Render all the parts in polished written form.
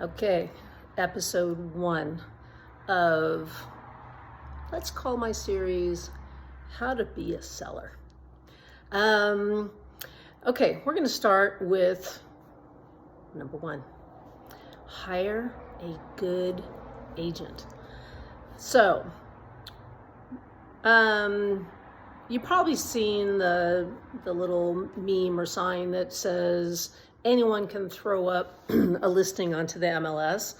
Okay, episode 1 of, let's call my series, How to Be a Seller. Okay, we're going to start with number 1, hire a good agent. So, you've probably seen the little meme or sign that says anyone can throw up a listing onto the MLS,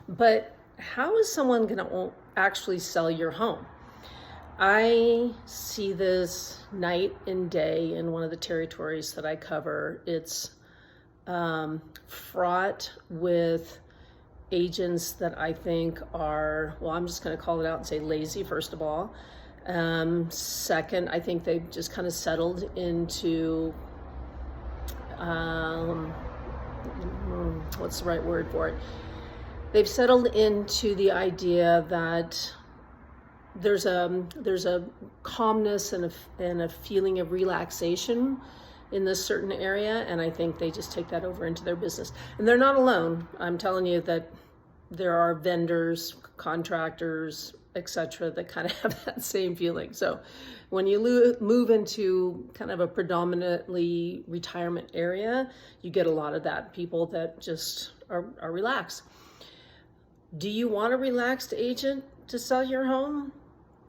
but how is someone going to actually sell your home? I see this night and day in one of the territories that I cover. It's fraught with agents that I think are, well, I'm just going to call it out and say lazy, first of all. Second, I think they've just kind of settled into, what's the right word for it? They've settled into the idea that there's a calmness and a feeling of relaxation in this certain area, and I think they just take that over into their business. And they're not alone. I'm telling you that there are vendors, contractors, etc., that kind of have that same feeling. So when you move into kind of a predominantly retirement area, you get a lot of that, people that just are relaxed. Do you want a relaxed agent to sell your home?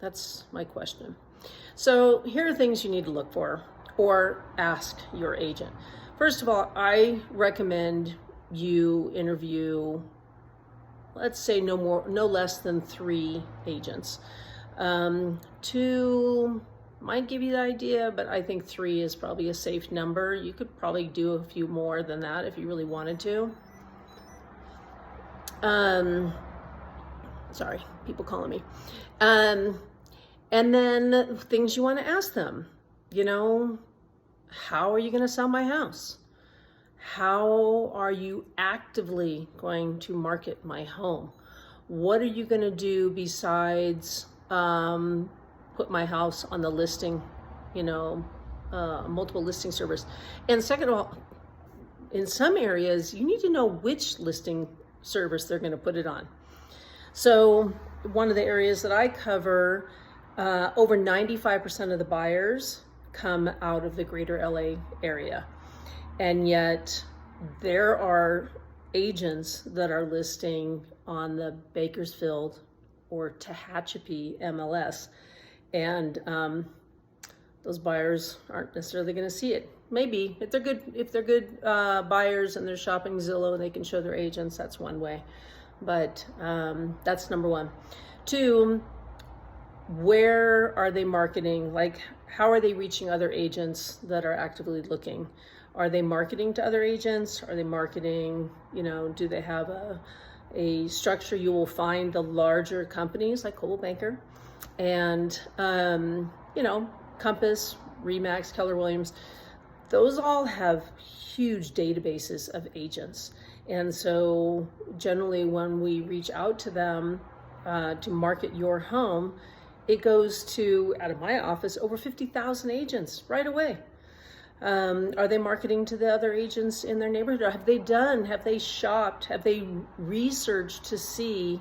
That's my question. So here are things you need to look for or ask your agent. First of all, I recommend you interview, let's say no less than 3 agents. 2 might give you the idea, but I think 3 is probably a safe number. You could probably do a few more than that if you really wanted to. Sorry, people calling me. And then things you want to ask them, how are you going to sell my house? How are you actively going to market my home? What are you going to do besides put my house on the listing, multiple listing service? And second of all, in some areas, you need to know which listing service they're going to put it on. So one of the areas that I cover, over 95% of the buyers come out of the greater LA area. And yet there are agents that are listing on the Bakersfield or Tehachapi MLS. And those buyers aren't necessarily going to see it. Maybe if they're good buyers and they're shopping Zillow and they can show their agents, that's one way. But that's number 1. 2, where are they marketing? Like, how are they reaching other agents that are actively looking? Are they marketing to other agents? Are they marketing, do they have a structure? You will find the larger companies like Coldwell Banker and, Compass, Remax, Keller Williams. Those all have huge databases of agents. And so generally when we reach out to them to market your home, it goes to, out of my office, over 50,000 agents right away. Are they marketing to the other agents in their neighborhood? Or have they shopped, have they researched to see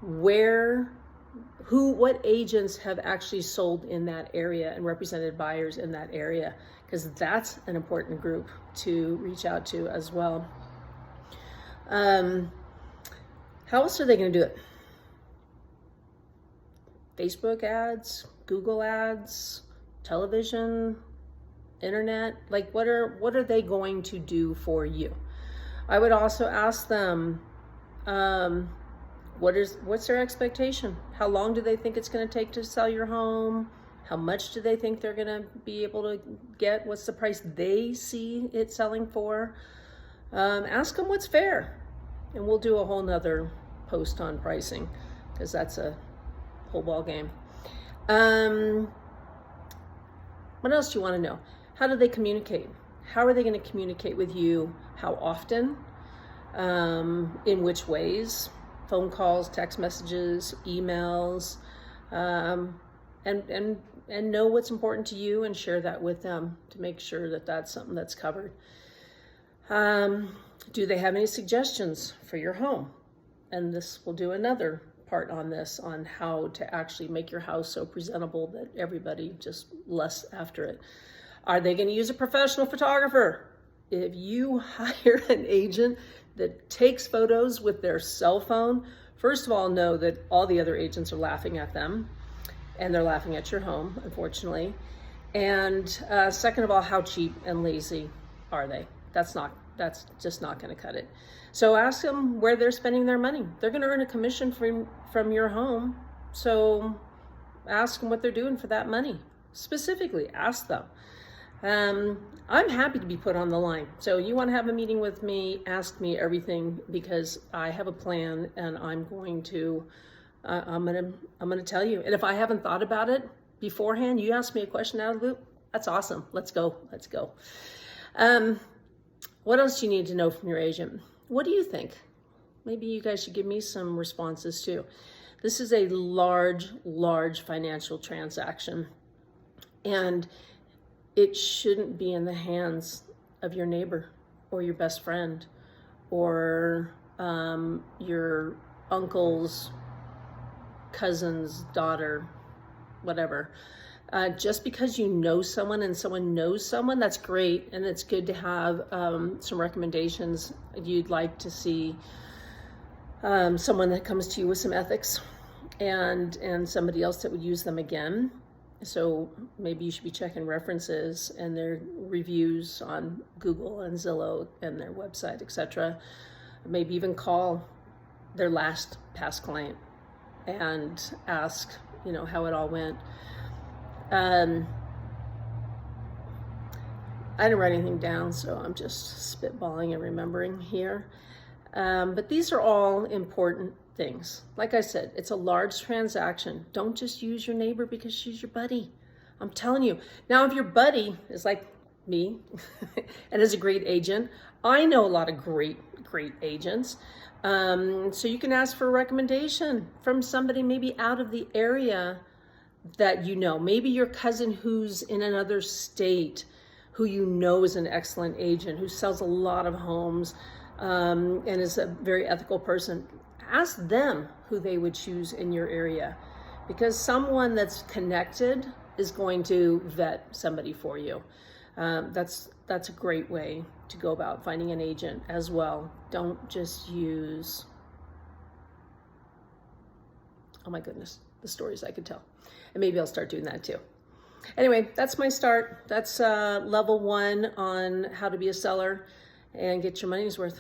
what agents have actually sold in that area and represented buyers in that area? Because that's an important group to reach out to as well. How else are they going to do it? Facebook ads, Google ads, television, internet? Like, what are they going to do for you? I would also ask them, what's their expectation? How long do they think it's going to take to sell your home? How much do they think they're going to be able to get? What's the price they see it selling for? Ask them what's fair. And we'll do a whole nother post on pricing, because that's a whole ball game. What else do you want to know? How do they communicate? How are they going to communicate with you? How often? In which ways? Phone calls, text messages, emails, and know what's important to you and share that with them to make sure that that's something that's covered. Do they have any suggestions for your home? And this will do another part on this, on how to actually make your house so presentable that everybody just lusts after it. Are they going to use a professional photographer? If you hire an agent that takes photos with their cell phone, first of all, know that all the other agents are laughing at them, and they're laughing at your home, unfortunately. And second of all, how cheap and lazy are they? That's just not going to cut it. So ask them where they're spending their money. They're going to earn a commission from your home. So ask them what they're doing for that money. Specifically, ask them. I'm happy to be put on the line. So you want to have a meeting with me, ask me everything, because I have a plan, and I'm going to tell you. And if I haven't thought about it beforehand, you ask me a question out of the loop, that's awesome. Let's go. What else do you need to know from your agent? What do you think? Maybe you guys should give me some responses too. This is a large financial transaction, and it shouldn't be in the hands of your neighbor or your best friend or your uncle's cousin's daughter, whatever. Just because you know someone and someone knows someone, that's great. And it's good to have some recommendations. You'd like to see someone that comes to you with some ethics and somebody else that would use them again. So maybe you should be checking references and their reviews on Google and Zillow and their website, etc. Maybe even call their past client and ask, how it all went. I didn't write anything down, so I'm just spitballing and remembering here. But these are all important things. Like I said, it's a large transaction. Don't just use your neighbor because she's your buddy. I'm telling you. Now, if your buddy is like me and is a great agent, I know a lot of great agents. So you can ask for a recommendation from somebody maybe out of the area that maybe your cousin who's in another state, who is an excellent agent, who sells a lot of homes, and is a very ethical person. Ask them who they would choose in your area, because someone that's connected is going to vet somebody for you. That's a great way to go about finding an agent as well. Don't just use, oh my goodness, the stories I could tell. And maybe I'll start doing that too. Anyway, that's my start. That's level 1 on how to be a seller and get your money's worth.